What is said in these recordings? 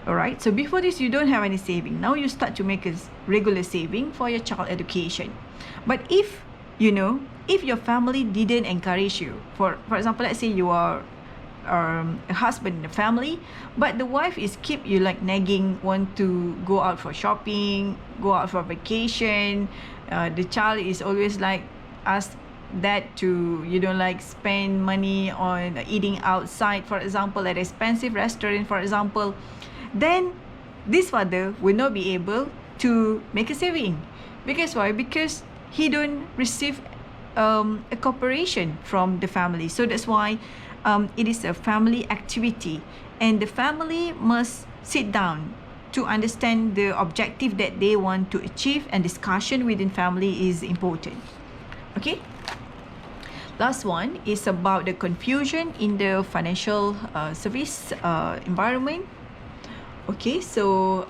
All right, so before this, you don't have any saving. Now you start to make a regular saving for your child education. But if, if your family didn't encourage you, for example, let's say you are a husband in the family, but the wife is keep you like nagging, want to go out for shopping, go out for vacation. The child is always like ask that to like spend money on eating outside, for example, at expensive restaurant, for example, then this father will not be able to make a saving. Because why? Because he don't receive a cooperation from the family. So that's why it is a family activity, and the family must sit down to understand the objective that they want to achieve, and discussion within family is important. Okay, last one is about the confusion in the financial service environment. Okay, so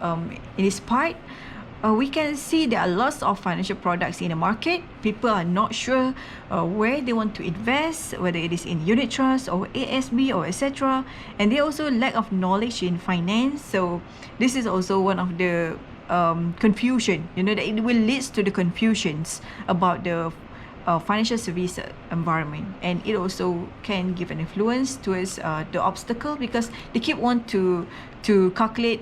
in this part, we can see there are lots of financial products in the market. People are not sure where they want to invest, whether it is in unit trust or ASB or etc. And they also lack of knowledge in finance. So this is also one of the confusion, that it will lead to the confusions about the financial service environment, and it also can give an influence towards the obstacle, because they keep want to calculate,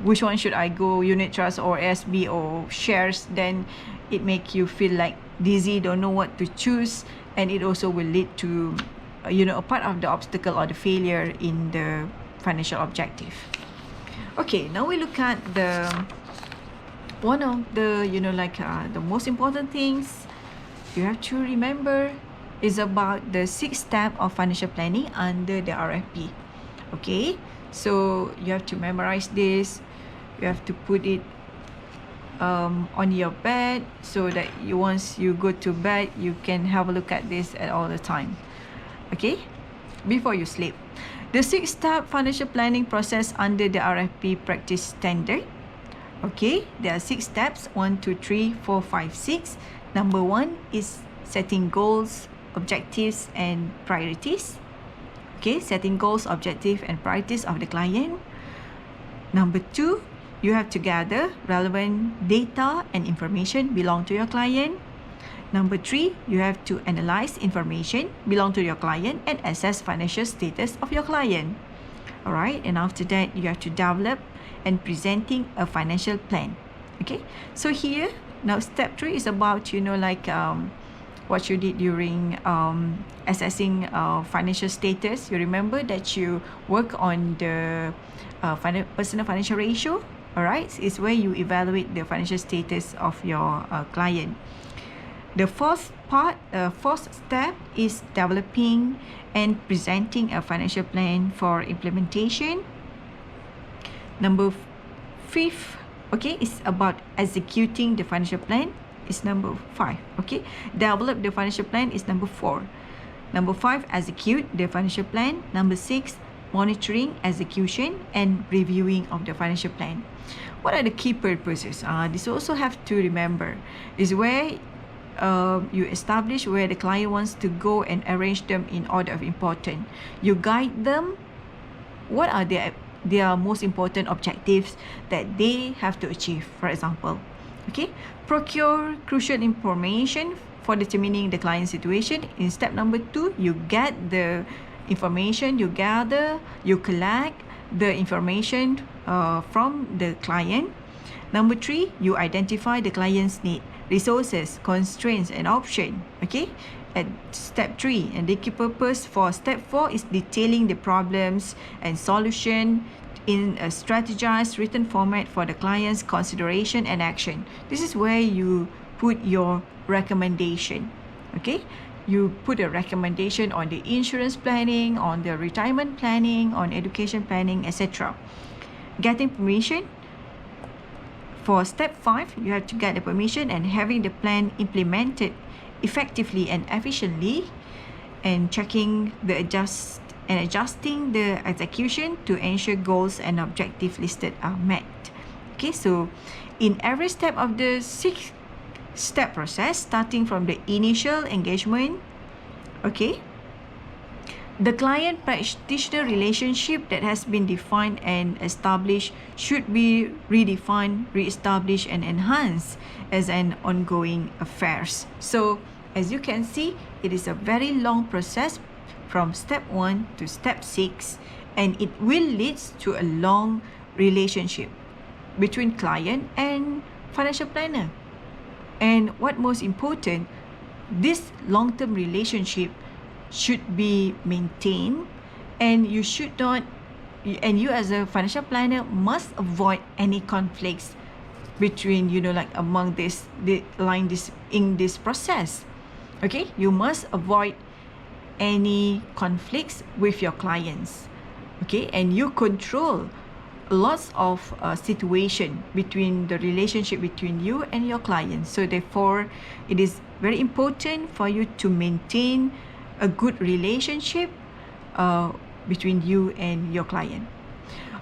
which one should I go, unit trust or SB or shares. Then it make you feel like dizzy, don't know what to choose, and it also will lead to a part of the obstacle or the failure in the financial objective. Okay, now we look at the one of the the most important things you have to remember is about the 6 steps of financial planning under the RFP. Okay, so you have to memorize this. You have to put it on your bed, so that once you go to bed, you can have a look at this at all the time. Okay, before you sleep. The 6-step financial planning process under the RFP practice standard. Okay, there are 6 steps: 1, 2, 3, 4, 5, 6. Number 1 is setting goals, objectives, and priorities. Okay, setting goals, objectives, and priorities of the client. Number 2, you have to gather relevant data and information belong to your client. Number 3, you have to analyze information belong to your client and assess financial status of your client. Alright, and after that, you have to develop and presenting a financial plan. Okay, so here, now step 3 is about, what you did during assessing financial status. You remember that you work on the personal financial ratio. Alright, it's where you evaluate the financial status of your client. The fourth step is developing and presenting a financial plan for implementation. Number 5, okay, is about executing the financial plan, is number 5. Okay, develop the financial plan is number 4. Number 5, execute the financial plan. Number 6, monitoring execution and reviewing of the financial plan. What are the key purposes? This also have to remember is where you establish where the client wants to go and arrange them in order of importance. You guide them. What are their most important objectives that they have to achieve, for example. Okay, procure crucial information for determining the client situation. In step number 2, you get the information, you gather, you collect the information from the client. Number 3, you identify the client's need, resources, constraints, and option. Okay, at step 3, and the key purpose for step 4 is detailing the problems and solution in a strategized written format for the client's consideration and action. This is where you put your recommendation. Okay, you put a recommendation on the insurance planning, on the retirement planning, on education planning, etc. Getting permission. For step 5, you have to get the permission and having the plan implemented effectively and efficiently, and checking the adjusting the execution to ensure goals and objectives listed are met. Okay, so in every step of the 6-step process, starting from the initial engagement, okay, The client-practitioner relationship that has been defined and established should be redefined, re-established, and enhanced as an ongoing affairs. So, as you can see, it is a very long process from step 1 to step 6, and it will lead to a long relationship between client and financial planner. And what most important, this long-term relationship should be maintained, and you should not, and you as a financial planner must avoid any conflicts between, like among in this process. Okay, you must avoid any conflicts with your clients. Okay, and you control lots of situation between the relationship between you and your clients. So therefore, it is very important for you to maintain a good relationship between you and your client.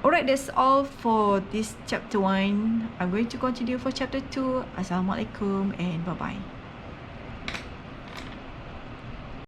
Alright, that's all for this chapter 1. I'm going to continue for chapter 2. Assalamualaikum and bye-bye.